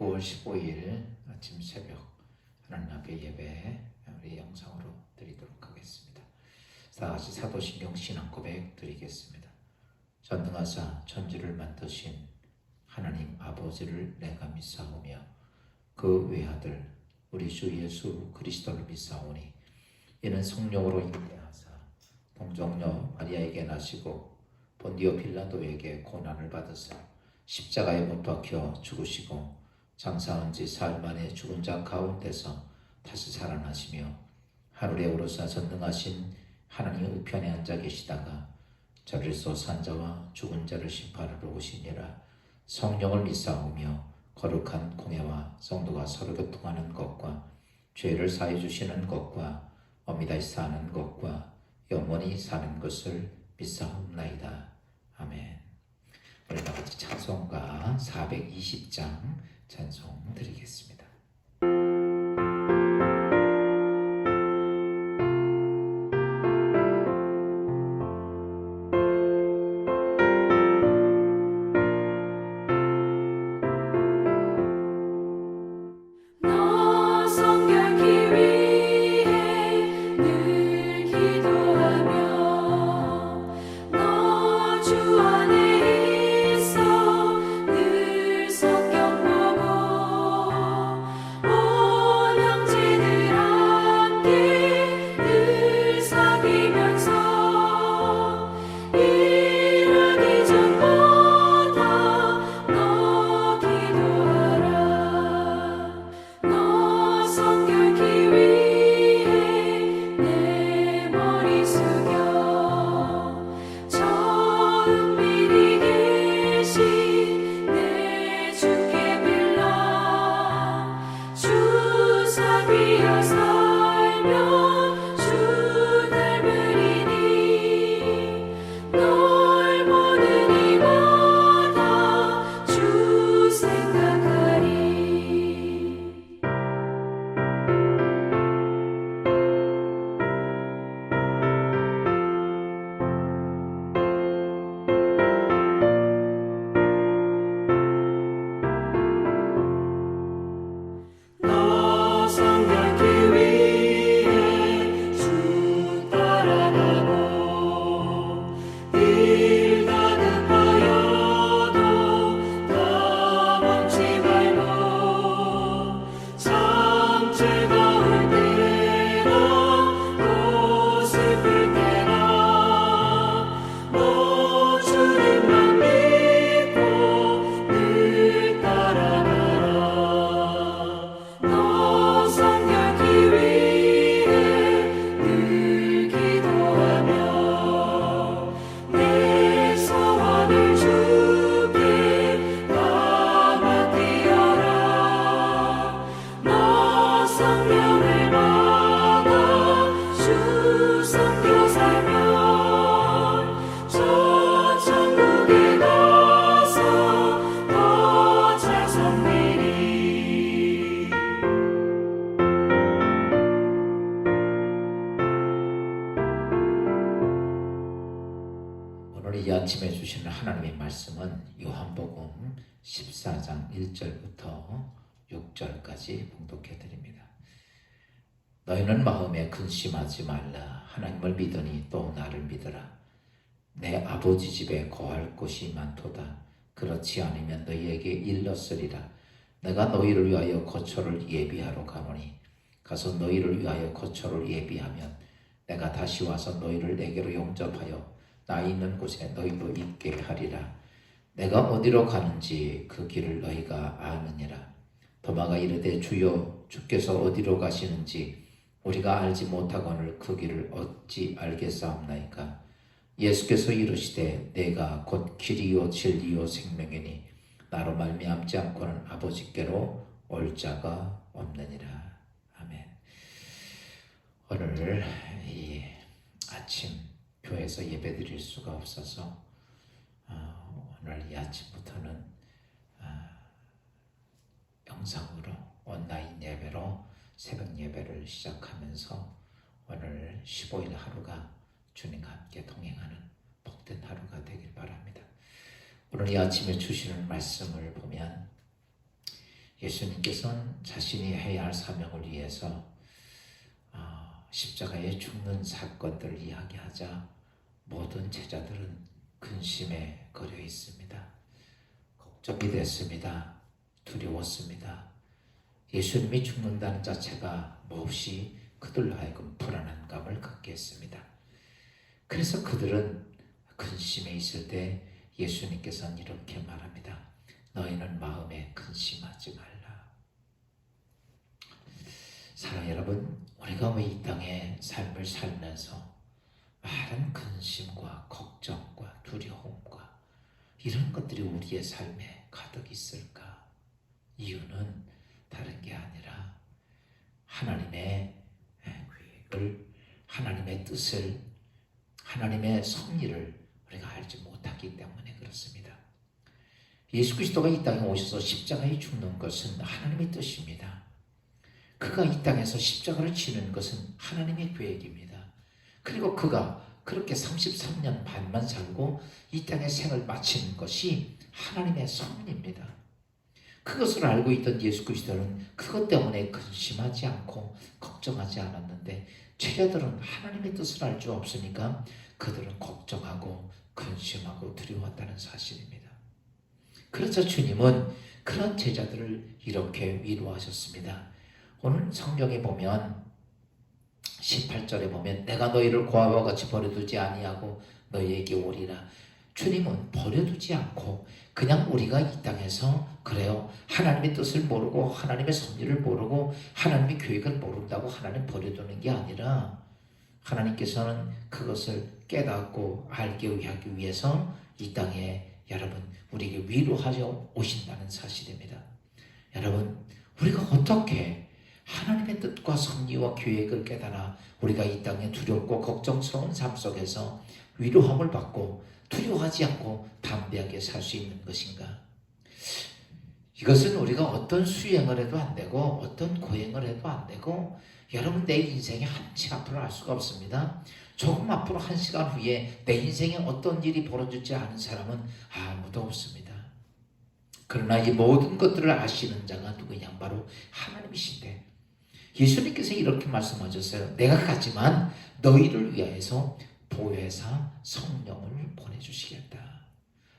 9월 15일 아침 새벽 하나님 앞에 예배 우리 영상으로 드리도록 하겠습니다. 다 같이 사도신경 신앙 고백 드리겠습니다. 전능하사 천지를 만드신 하나님 아버지를 내가 믿사오며 그 외아들 우리 주 예수 그리스도를 믿사오니 이는 성령으로 인도하사 동정녀 마리아에게 나시고 본디오 빌라도에게 고난을 받으사 십자가에 못 박혀 죽으시고 장사한 지 사흘 만에 죽은 자 가운데서 다시 살아나시며 하늘에 오르사 전능하신 하나님의 우편에 앉아 계시다가 저리서 산 자와 죽은 자를 심판하러 오시니라. 성령을 믿사오며 거룩한 공예와 성도가 서로 교통하는 것과 죄를 사해 주시는 것과 엄밀히 사는 것과 영원히 사는 것을 믿사옵나이다. 아멘. 우리 다 같이 찬송가 420장 찬송 드리겠습니다. 이 아침에 주시는 하나님의 말씀은 요한복음 14장 1절부터 6절까지 봉독해 드립니다. 너희는 마음에 근심하지 말라. 하나님을 믿으니 또 나를 믿으라. 내 아버지 집에 거할 곳이 많도다. 그렇지 않으면 너희에게 일렀으리라. 내가 너희를 위하여 거처를 예비하러 가노니 가서 너희를 위하여 거처를 예비하면 내가 다시 와서 너희를 내게로 용접하여 나 있는 곳에 너희도 있게 하리라. 내가 어디로 가는지 그 길을 너희가 아느니라. 도마가 이르되 주여 주께서 어디로 가시는지 우리가 알지 못하거늘 그 길을 어찌 알겠사옵나이까. 예수께서 이르시되 내가 곧 길이요 진리요 생명이니 나로 말미암지 않고는 아버지께로 올 자가 없느니라. 아멘. 오늘 이 아침 교회에서 예배 드릴 수가 없어서 오늘 이 아침부터는 영상으로 온라인 예배로 새벽 예배를 시작하면서 오늘 15일 하루가 주님과 함께 동행하는 복된 하루가 되길 바랍니다. 오늘 이 아침에 주시는 말씀을 보면 예수님께서는 자신이 해야 할 사명을 위해서 십자가에 죽는 사건들을 이야기하자 모든 제자들은 근심에 걸려 있습니다. 걱정이 됐습니다. 두려웠습니다. 예수님이 죽는다는 자체가 몹시 그들로 하여금 불안한 감을 갖게 했습니다. 그래서 그들은 근심에 있을 때 예수님께서는 이렇게 말합니다. 너희는 마음에 근심하지 말라. 사랑하는 여러분, 우리가 왜 이 땅에 삶을 살면서 많은 근심과 걱정과 두려움과 이런 것들이 우리의 삶에 가득 있을까? 이유는 다른 게 아니라 하나님의 계획을, 하나님의 뜻을, 하나님의 섭리를 우리가 알지 못하기 때문에 그렇습니다. 예수 그리스도가 이 땅에 오셔서 십자가에 죽는 것은 하나님의 뜻입니다. 그가 이 땅에서 십자가를 지는 것은 하나님의 계획입니다. 그리고 그가 그렇게 33년 반만 살고 이 땅의 생을 마치는 것이 하나님의 섭리입니다. 그것을 알고 있던 예수 그리스도는 그것 때문에 근심하지 않고 걱정하지 않았는데 제자들은 하나님의 뜻을 알 줄 없으니까 그들은 걱정하고 근심하고 두려웠다는 사실입니다. 그래서 주님은 그런 제자들을 이렇게 위로하셨습니다. 오늘 성경에 보면 18절에 보면 내가 너희를 고아와 같이 버려두지 아니하고 너희에게 오리라. 주님은 버려두지 않고 그냥 우리가 이 땅에서 그래요, 하나님의 뜻을 모르고 하나님의 섭리를 모르고 하나님의 계획을 모른다고 하나님 버려두는 게 아니라 하나님께서는 그것을 깨닫고 알게 하기 위해서 이 땅에 여러분 우리에게 위로하여 오신다는 사실입니다. 여러분, 우리가 어떻게 하나님의 뜻과 섭리와 계획을 깨달아 우리가 이 땅에 두렵고 걱정스러운 삶 속에서 위로함을 받고 두려워하지 않고 담대하게 살 수 있는 것인가? 이것은 우리가 어떤 수행을 해도 안 되고 어떤 고행을 해도 안 되고 여러분 내 인생에 한치 앞으로 알 수가 없습니다. 조금 앞으로 1시간 후에 내 인생에 어떤 일이 벌어질지 아는 사람은 아무도 없습니다. 그러나 이 모든 것들을 아시는 자가 누구냐? 바로 하나님이신데 예수님께서 이렇게 말씀하셨어요. 내가 가지만 너희를 위하여서 보혜사 성령을 보내주시겠다.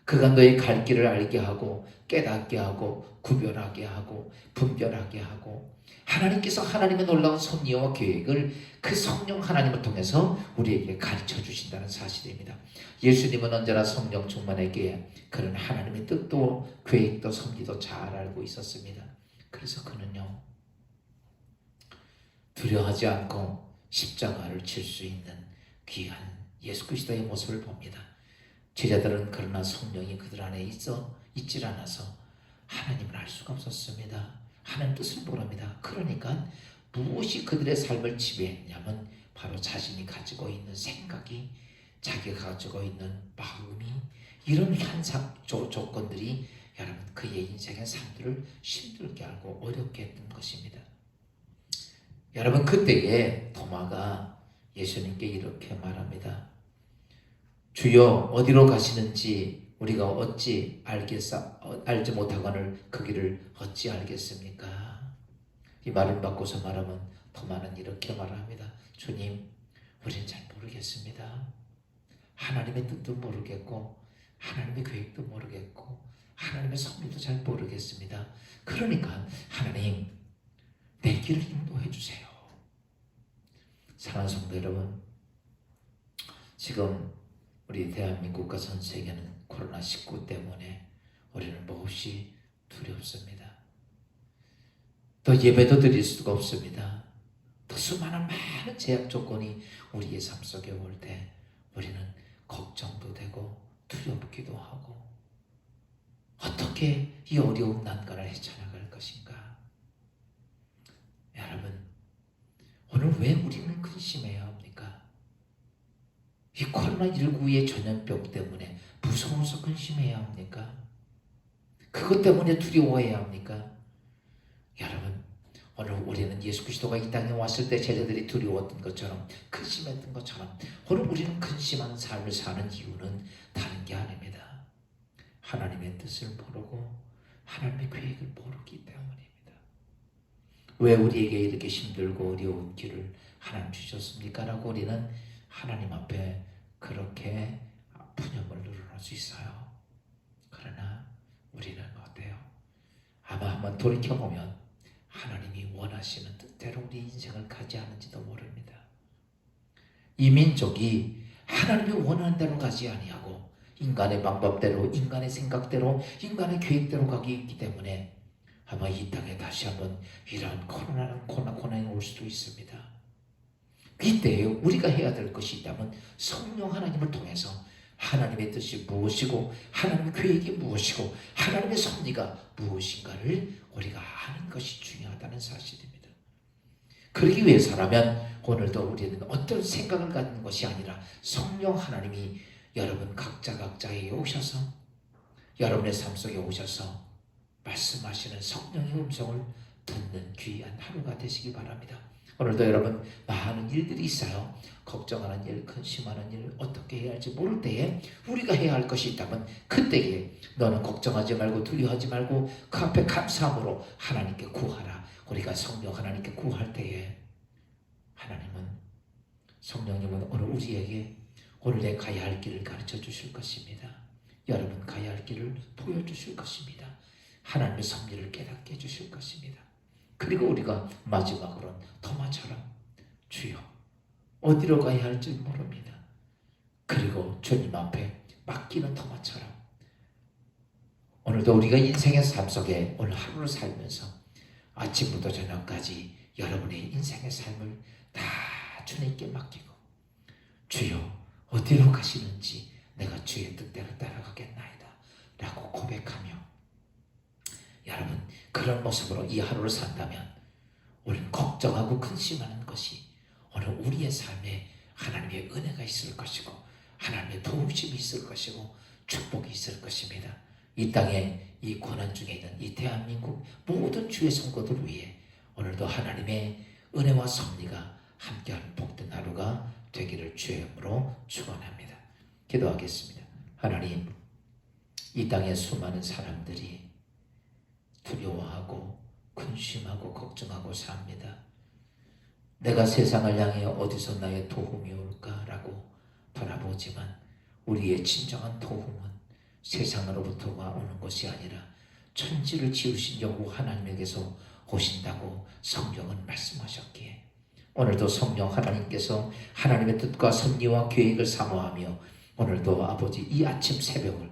그가 너희 갈 길을 알게 하고 깨닫게 하고 구별하게 하고 분별하게 하고 하나님께서 하나님의 놀라운 섭리와 계획을 그 성령 하나님을 통해서 우리에게 가르쳐 주신다는 사실입니다. 예수님은 언제나 성령 충만에게 그런 하나님의 뜻도 계획도 섭리도 잘 알고 있었습니다. 그래서 그는요 두려워하지 않고 십자가를 칠 수 있는 귀한 예수 그리스도의 모습을 봅니다. 제자들은 그러나 성령이 그들 안에 있질 않아서 하나님을 알 수가 없었습니다. 하나님 뜻을 모릅니다. 그러니까 무엇이 그들의 삶을 지배했냐면 바로 자신이 가지고 있는 생각이, 자기가 가지고 있는 마음이, 이런 현상 조건들이 여러분 그의 인생의 삶들을 힘들게 하고 어렵게 했던 것입니다. 여러분 그때에 도마가 예수님께 이렇게 말합니다. 주여 어디로 가시는지 우리가 어찌 알지 못하거늘 그 길을 어찌 알겠습니까? 이 말을 바꿔서 말하면 도마는 이렇게 말합니다. 주님, 우리는 잘 모르겠습니다. 하나님의 뜻도 모르겠고 하나님의 계획도 모르겠고 하나님의 섭리도 잘 모르겠습니다. 그러니까 하나님 내 길을 인도해 주세요. 사랑하는 성도 여러분, 지금 우리 대한민국과 전 세계는 코로나19 때문에 우리는 몹시 두렵습니다. 또 예배도 드릴 수가 없습니다. 또 수많은 많은 제약 조건이 우리의 삶 속에 올 때 우리는 걱정도 되고 두렵기도 하고 어떻게 이 어려운 난관을 헤쳐나갈 것인가? 여러분, 오늘 왜 우리는 근심해야 합니까? 이 코로나19의 전염병 때문에 무서워서 근심해야 합니까? 그것 때문에 두려워해야 합니까? 여러분, 오늘 우리는 예수 그리스도가 이 땅에 왔을 때 제자들이 두려웠던 것처럼 근심했던 것처럼 오늘 우리는 근심하는 삶을 사는 이유는 다른 게 아닙니다. 하나님의 뜻을 모르고 하나님의 계획을 모르기 때문입니다. 왜 우리에게 이렇게 힘들고 어려운 길을 하나님 주셨습니까? 라고 우리는 하나님 앞에 그렇게 푸념을 늘어놓을 수 있어요. 그러나 우리는 어때요? 아마 한번 돌이켜보면 하나님이 원하시는 뜻대로 우리 인생을 가지 않은지도 모릅니다. 이 민족이 하나님이 원하는 대로 가지 아니하고 인간의 방법대로, 인간의 생각대로, 인간의 계획대로 가기 있기 때문에 아마 이 땅에 다시 한번 이러한 고난이 올 수도 있습니다. 이때 우리가 해야 될 것이 있다면 성령 하나님을 통해서 하나님의 뜻이 무엇이고 하나님의 계획이 무엇이고 하나님의 섭리가 무엇인가를 우리가 아는 것이 중요하다는 사실입니다. 그러기 위해서라면 오늘도 우리는 어떤 생각을 갖는 것이 아니라 성령 하나님이 여러분 각자에게 오셔서 여러분의 삶 속에 오셔서 말씀하시는 성령의 음성을 듣는 귀한 하루가 되시기 바랍니다. 오늘도 여러분 많은 일들이 있어요. 걱정하는 일, 근심하는 일, 어떻게 해야 할지 모를 때에 우리가 해야 할 것이 있다면 그때에 너는 걱정하지 말고 두려워하지 말고 그 앞에 감사함으로 하나님께 구하라. 우리가 성령 하나님께 구할 때에 하나님은 성령님은 오늘 우리에게 오늘 내 가야 할 길을 가르쳐 주실 것입니다. 여러분 가야 할 길을 보여주실 것입니다. 하나님의 섭리를 깨닫게 해주실 것입니다. 그리고 우리가 마지막으로는 토마처럼 주여 어디로 가야 할지 모릅니다. 그리고 주님 앞에 맡기는 토마처럼 오늘도 우리가 인생의 삶 속에 오늘 하루를 살면서 아침부터 저녁까지 여러분의 인생의 삶을 다 주님께 맡기고 주여 어디로 가시는지 내가 주의 뜻대로 따라가겠나이다 라고 고백하며 여러분 그런 모습으로 이 하루를 산다면 우리는 걱정하고 근심하는 것이 오늘 우리의 삶에 하나님의 은혜가 있을 것이고 하나님의 도우심이 있을 것이고 축복이 있을 것입니다. 이 땅에 이 고난 중에 있는 이 대한민국 모든 주의 성도들 위해 오늘도 하나님의 은혜와 섭리가 함께하는 복된 하루가 되기를 주의 이름으로 축원합니다. 기도하겠습니다. 하나님 이 땅에 수많은 사람들이 두려워하고 근심하고 걱정하고 삽니다. 내가 세상을 향해 어디서 나의 도움이 올까라고 바라보지만 우리의 진정한 도움은 세상으로부터가 오는 것이 아니라 천지를 지으신 여호와 하나님에게서 오신다고 성경은 말씀하셨기에 오늘도 성령 하나님께서 하나님의 뜻과 섭리와 계획을 사모하며 오늘도 아버지 이 아침 새벽을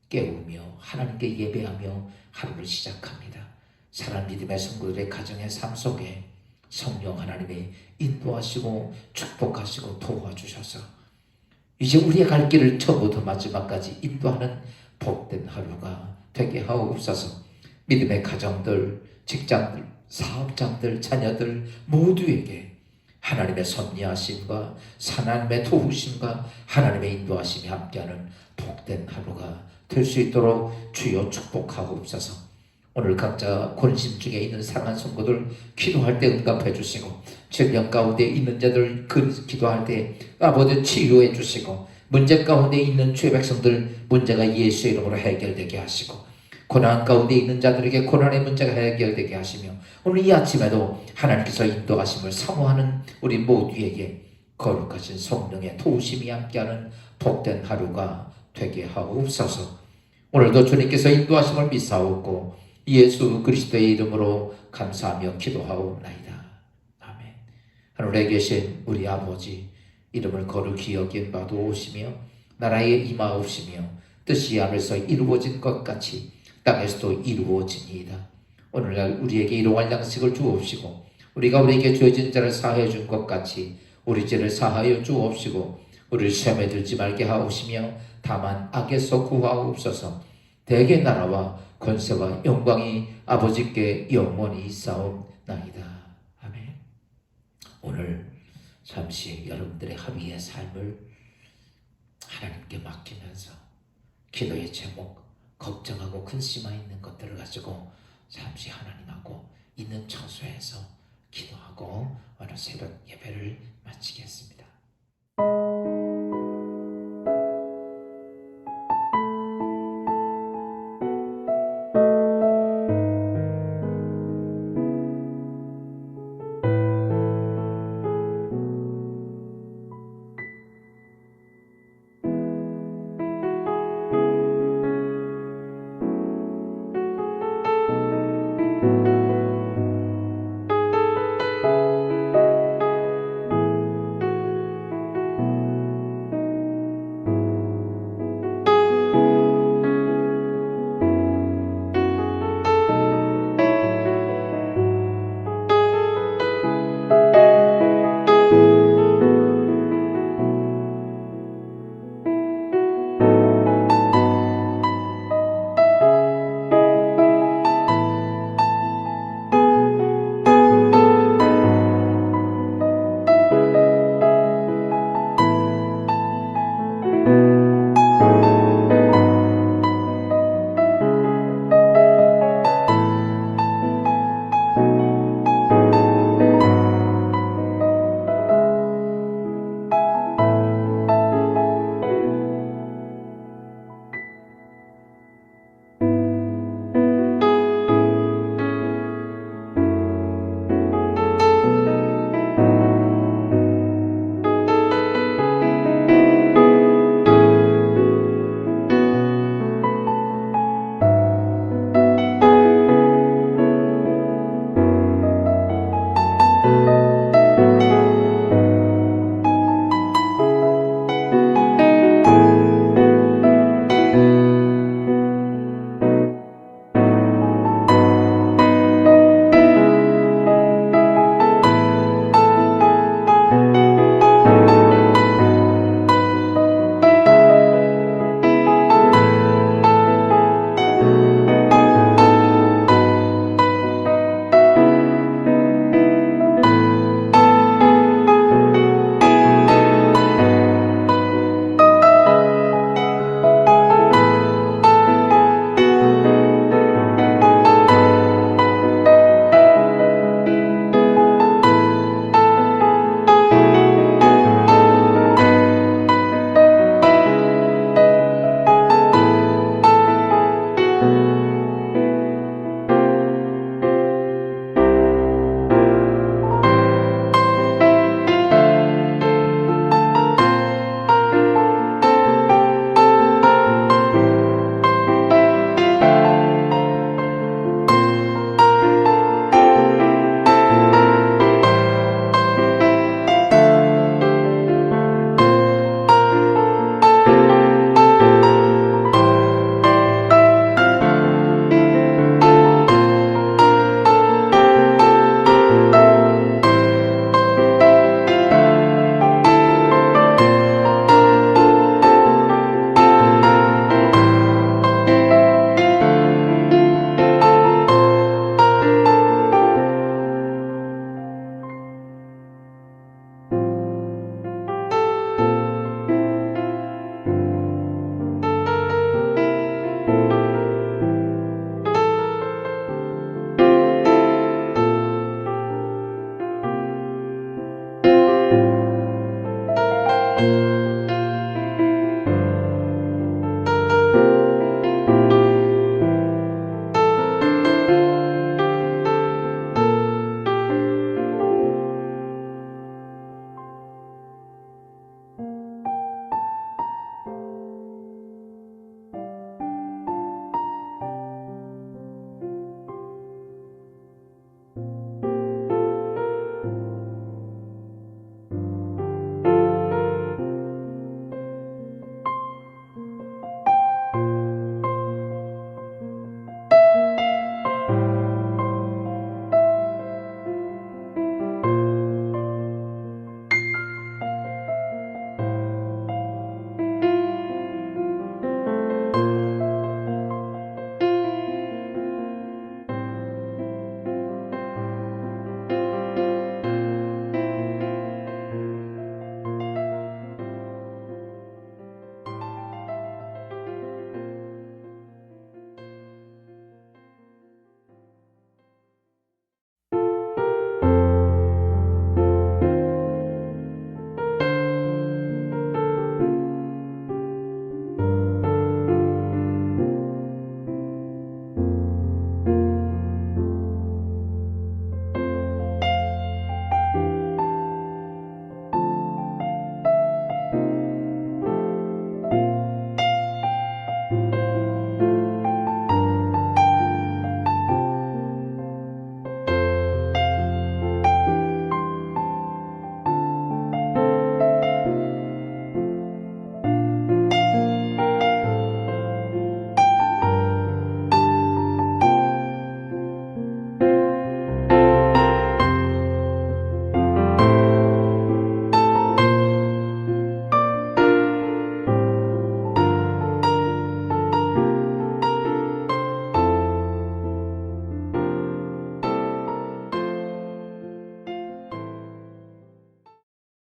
깨우며 하나님께 예배하며 하루를 시작합니다. 사랑 믿음의 성도들의 가정의 삶 속에 성령 하나님의 인도하시고 축복하시고 도와주셔서 이제 우리의 갈 길을 처음부터 마지막까지 인도하는 복된 하루가 되게 하옵소서. 믿음의 가정들, 직장들, 사업장들, 자녀들 모두에게 하나님의 섭리하심과 하나님의 도우심과 하나님의 인도하심이 함께하는 복된 하루가 될 수 있도록 주여 축복하옵소서. 오늘 각자 권심 중에 있는 사랑하는 성도들 기도할 때 응답해 주시고 질병 가운데 있는 자들 기도할 때 아버지 치유해 주시고 문제 가운데 있는 주의 백성들 문제가 예수의 이름으로 해결되게 하시고 고난 가운데 있는 자들에게 고난의 문제가 해결되게 하시며 오늘 이 아침에도 하나님께서 인도하심을 사모하는 우리 모두에게 거룩하신 성령의 도우심이 함께하는 복된 하루가 되게 하옵소서. 오늘도 주님께서 인도하심을 믿사옵고 예수 그리스도의 이름으로 감사하며 기도하옵나이다. 아멘. 하늘에 계신 우리 아버지 이름을 거룩히 여긴 바도 오시며 나라에 임하옵시며 뜻이 하늘에서 이루어진 것 같이 땅에서도 이루어지니이다. 오늘날 우리에게 일용할 양식을 주옵시고 우리가 우리에게 죄진 자를 사하여 준 것 같이 우리 죄를 사하여 주옵시고 우리를 시험에 들지 말게 하옵시며 다만 악에서 구하옵소서. 대개 나라와 권세와 영광이 아버지께 영원히 있사옵나이다. 아멘. 오늘 잠시 여러분들의 하루의 삶을 하나님께 맡기면서 기도의 제목, 걱정하고 근심하 있는 것들을 가지고 잠시 하나님하고 있는 처소에서 기도하고 오늘 새벽 예배를 마치겠습니다.